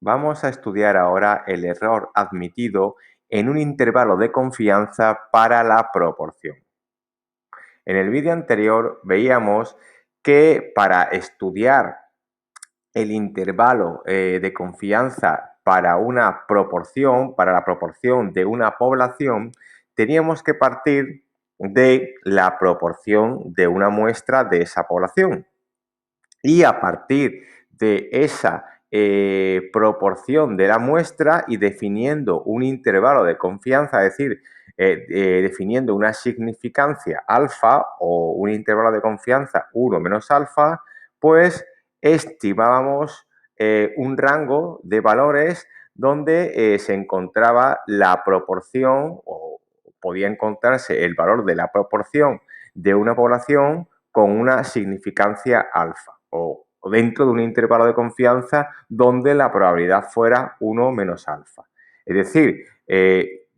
Vamos a estudiar ahora el error admitido en un intervalo de confianza para la proporción. En el vídeo anterior veíamos que para estudiar el intervalo de confianza para una proporción, para la proporción de una población, teníamos que partir de la proporción de una muestra de esa población. Y a partir de esa proporción de la muestra y definiendo un intervalo de confianza, es decir, definiendo una significancia alfa o un intervalo de confianza 1 menos alfa, pues estimábamos un rango de valores donde se encontraba la proporción o podía encontrarse el valor de la proporción de una población con una significancia alfa o dentro de un intervalo de confianza donde la probabilidad fuera 1 menos alfa. Es decir,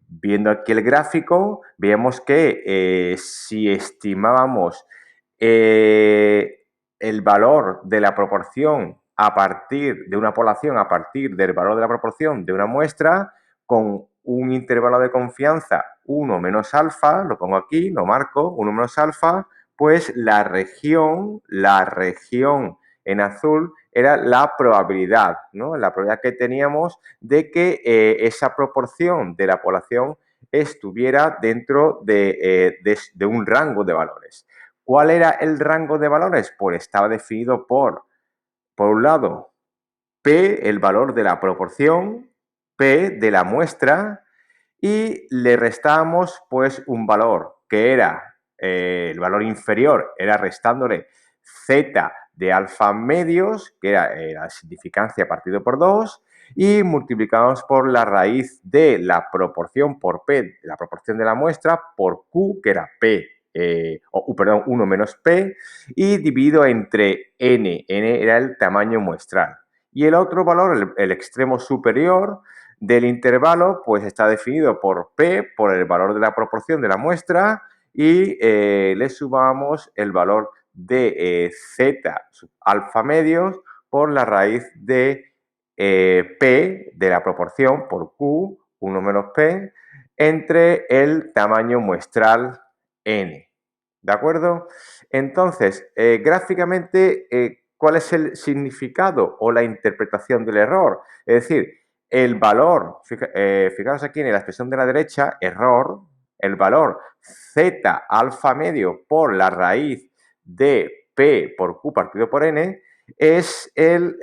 viendo aquí el gráfico, vemos que si estimábamos el valor de la proporción a partir de una población, a partir del valor de la proporción de una muestra, con un intervalo de confianza 1 menos alfa, lo pongo aquí, lo marco, 1 menos alfa, pues la región en azul era la probabilidad, ¿no? La probabilidad que teníamos de que esa proporción de la población estuviera dentro de un rango de valores. ¿Cuál era el rango de valores? Pues estaba definido por un lado, P, el valor de la proporción, P de la muestra, y le restábamos pues un valor que era el valor inferior, era restándole Z de alfa medios, que era la significancia partido por 2, y multiplicamos por la raíz de la proporción por P, la proporción de la muestra, por Q, que era P, perdón, 1 menos P, y dividido entre N. N era el tamaño muestral. Y el otro valor, el extremo superior del intervalo, pues está definido por P, por el valor de la proporción de la muestra, y le sumamos el valor de Z sub alfa medios por la raíz de P de la proporción por Q, 1 menos P, entre el tamaño muestral N. ¿De acuerdo? Entonces, gráficamente, ¿cuál es el significado o la interpretación del error? Es decir, el valor, fijaros aquí en la expresión de la derecha, error, el valor Z alfa medio por la raíz de P por Q partido por N es el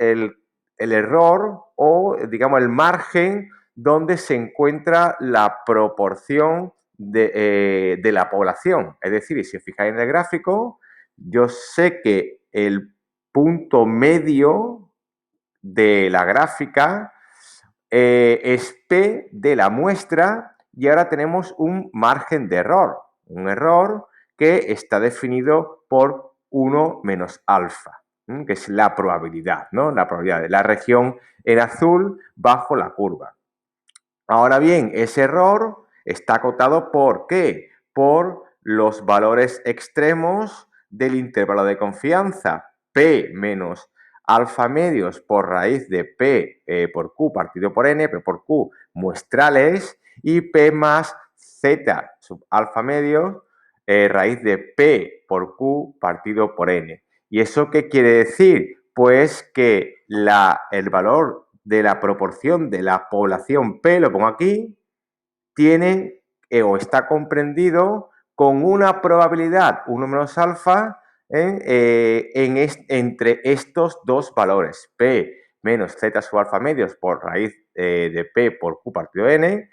error o, digamos, el margen donde se encuentra la proporción de la población. Es decir, si os fijáis en el gráfico, yo sé que el punto medio de la gráfica es P de la muestra y ahora tenemos un margen de error. Un error que está definido por 1 menos alfa, que es la probabilidad, ¿no? La probabilidad de la región en azul bajo la curva. Ahora bien, ese error está acotado ¿por qué? Por los valores extremos del intervalo de confianza, P menos alfa medios por raíz de P por Q partido por N, P por Q muestrales, y P más Z sub alfa medios raíz de P por Q partido por N. ¿Y eso qué quiere decir? Pues que el valor de la proporción de la población P, lo pongo aquí, tiene o está comprendido con una probabilidad 1 menos alfa entre estos dos valores, P menos Z sub alfa medios por raíz de P por Q partido N,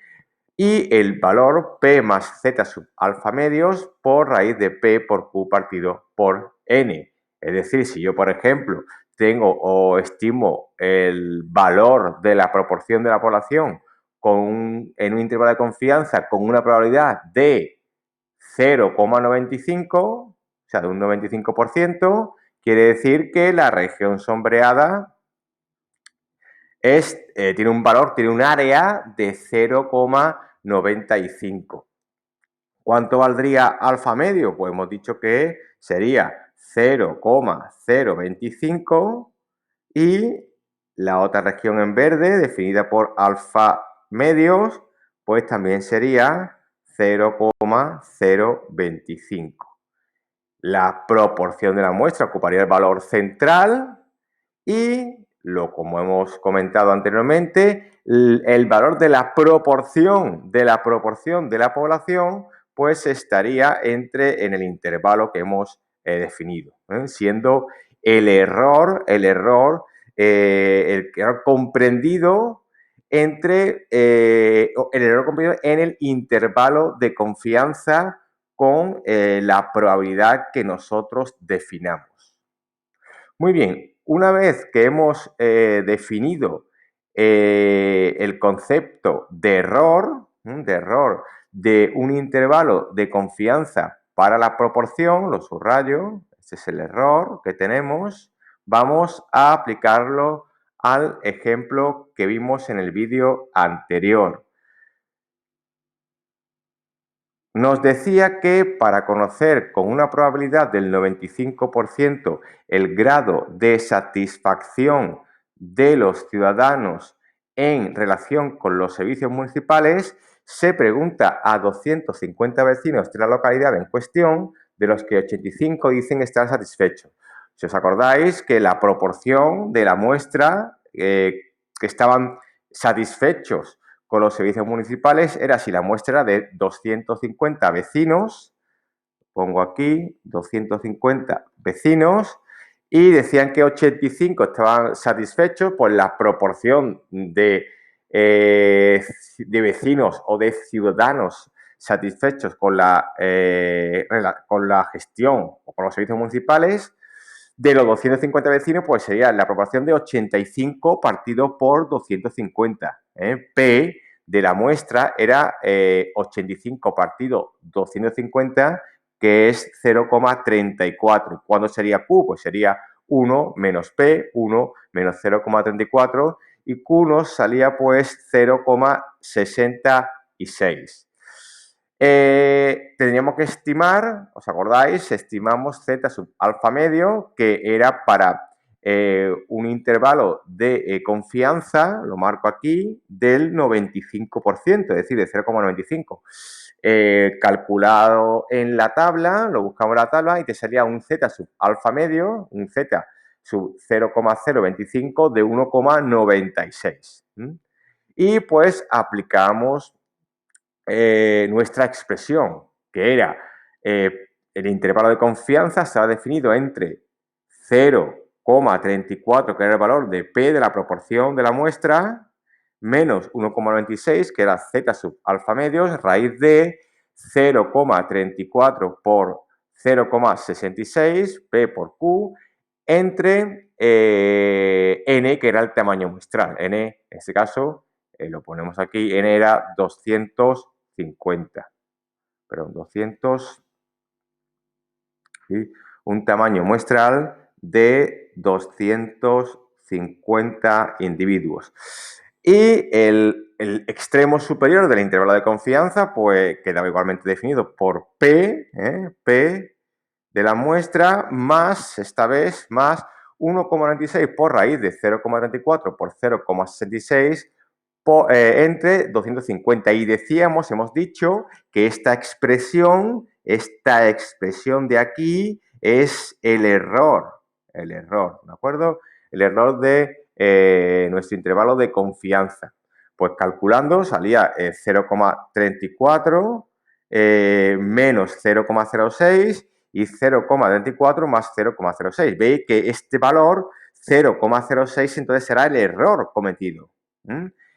y el valor P más Z sub alfa medios por raíz de P por Q partido por N. Es decir, si yo, por ejemplo, tengo o estimo el valor de la proporción de la población en un intervalo de confianza con una probabilidad de 0,95, o sea, de un 95%, quiere decir que la región sombreada tiene un valor, tiene un área de 0,95. ¿Cuánto valdría alfa medio? Pues hemos dicho que sería 0,025 y la otra región en verde, definida por alfa medios, pues también sería 0,025. La proporción de la muestra ocuparía el valor central y, como hemos comentado anteriormente, el valor de la proporción de la población, pues estaría en el intervalo que hemos definido, siendo el error comprendido en el intervalo de confianza con la probabilidad que nosotros definamos. Muy bien, una vez que hemos definido el concepto de error, de un intervalo de confianza para la proporción, lo subrayo, este es el error que tenemos, vamos a aplicarlo al ejemplo que vimos en el vídeo anterior. Nos decía que para conocer con una probabilidad del 95% el grado de satisfacción de los ciudadanos en relación con los servicios municipales, se pregunta a 250 vecinos de la localidad en cuestión, de los que 85 dicen estar satisfechos. Si os acordáis que la proporción de la muestra que estaban satisfechos con los servicios municipales era si la muestra era de 250 vecinos, pongo aquí 250 vecinos, y decían que 85 estaban satisfechos, pues la proporción de vecinos o de ciudadanos satisfechos con la gestión o con los servicios municipales, de los 250 vecinos, pues sería la proporción de 85 partido por 250. P de la muestra era 85 partido 250, que es 0,34. ¿Cuándo sería Q? Pues sería 1 menos P, 1 menos 0,34, y Q nos salía pues 0,66. Tendríamos que estimar, ¿os acordáis? Estimamos Z sub alfa medio, que era para un intervalo de confianza, lo marco aquí, del 95%, es decir, de 0,95. Calculado en la tabla, lo buscamos en la tabla y te salía un Z sub alfa medio, un Z sub 0,025 de 1,96. Y pues aplicamos nuestra expresión, que era el intervalo de confianza, estaba definido entre 0,34, que era el valor de P de la proporción de la muestra, menos 1,96, que era Z sub alfa medios, raíz de 0,34 por 0,66, P por Q, entre N, que era el tamaño muestral. N, en este caso, lo ponemos aquí, N era 250. Perdón, 200. ¿Sí? Un tamaño muestral de 250 individuos. Y el extremo superior del intervalo de confianza, pues quedaba igualmente definido por P, P de la muestra, más, esta vez, más 1,96 por raíz de 0,34 por 0,66 entre 250. Y decíamos, hemos dicho, que esta expresión de aquí es el error, ¿de acuerdo? El error de nuestro intervalo de confianza. Pues calculando salía 0,34 menos 0,06 y 0,34 más 0,06. Veis que este valor 0,06 entonces será el error cometido.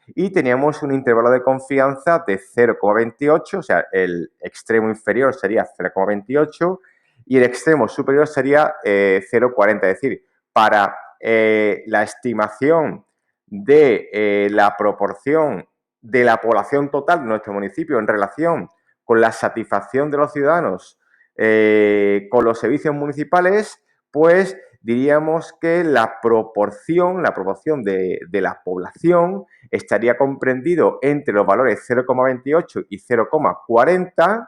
Y teníamos un intervalo de confianza de 0,28, o sea, el extremo inferior sería 0,28 y el extremo superior sería 0,40. Es decir, para la estimación de la proporción de la población total de nuestro municipio en relación con la satisfacción de los ciudadanos con los servicios municipales, pues diríamos que la proporción de la población estaría comprendido entre los valores 0,28 y 0,40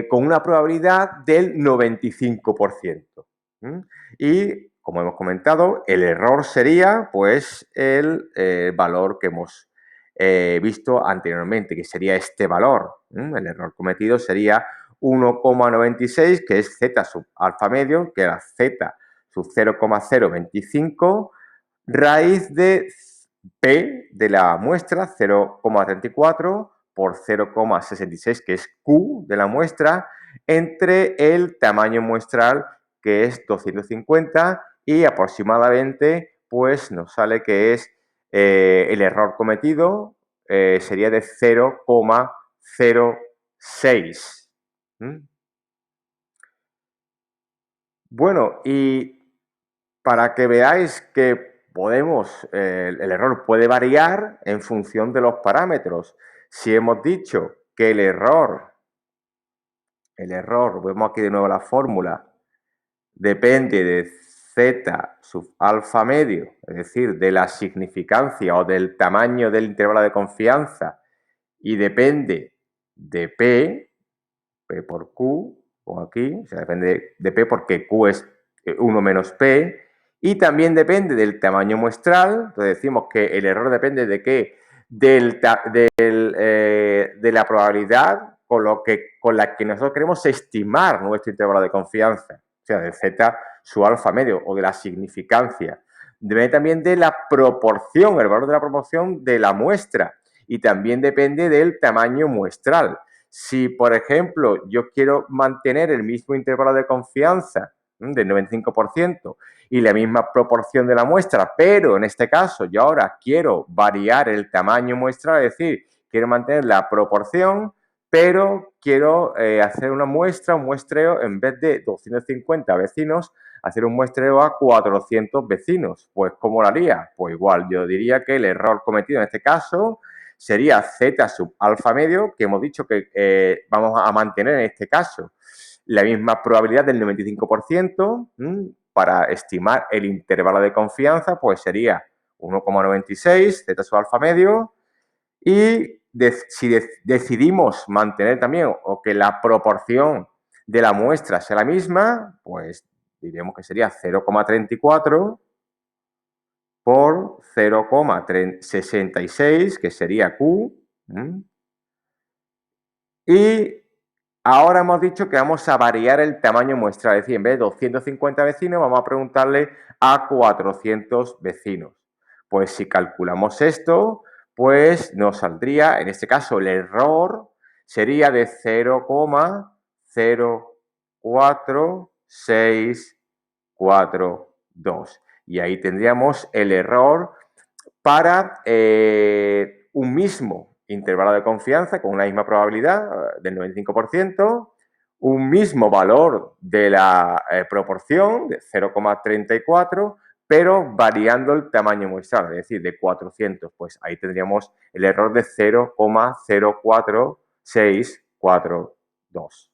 con una probabilidad del 95%. Y como hemos comentado, el error sería pues el valor que hemos visto anteriormente, que sería este valor. El error cometido sería 1,96, que es z sub alfa medio, que era z sub 0,025, raíz de P de la muestra, 0,34 por 0,66, que es Q de la muestra, entre el tamaño muestral, que es 250, y aproximadamente pues nos sale que es el error cometido sería de 0,06. Bueno, y para que veáis que el error puede variar en función de los parámetros. Si hemos dicho que el error, vemos aquí de nuevo la fórmula, depende de z sub alfa medio, es decir, de la significancia o del tamaño del intervalo de confianza, y depende de P por Q, pongo aquí, o sea, depende de P porque Q es 1 menos P, y también depende del tamaño muestral. Entonces decimos que el error depende de qué, de la probabilidad con la que nosotros queremos estimar nuestro intervalo de confianza, o sea, de z su alfa medio o de la significancia. Depende también de la proporción, el valor de la proporción de la muestra, y también depende del tamaño muestral. Si, por ejemplo, yo quiero mantener el mismo intervalo de confianza del 95% y la misma proporción de la muestra, pero en este caso yo ahora quiero variar el tamaño muestral, es decir, quiero mantener la proporción, pero quiero hacer una muestra, un muestreo, en vez de 250 vecinos, hacer un muestreo a 400 vecinos. Pues, ¿cómo lo haría? Pues igual, yo diría que el error cometido en este caso sería z sub alfa medio, que hemos dicho que vamos a mantener en este caso la misma probabilidad del 95%, para estimar el intervalo de confianza, pues sería 1,96 z sub alfa medio, y si decidimos mantener también o que la proporción de la muestra sea la misma, pues diremos que sería 0,34 por 0,66, que sería Q. Y ahora hemos dicho que vamos a variar el tamaño muestral, es decir, en vez de 250 vecinos, vamos a preguntarle a 400 vecinos. Pues si calculamos esto, pues nos saldría, en este caso, el error sería de 0,04642. Y ahí tendríamos el error para un mismo intervalo de confianza con una misma probabilidad del 95%, un mismo valor de la proporción de 0,34, pero variando el tamaño muestral, es decir, de 400. Pues ahí tendríamos el error de 0,04642.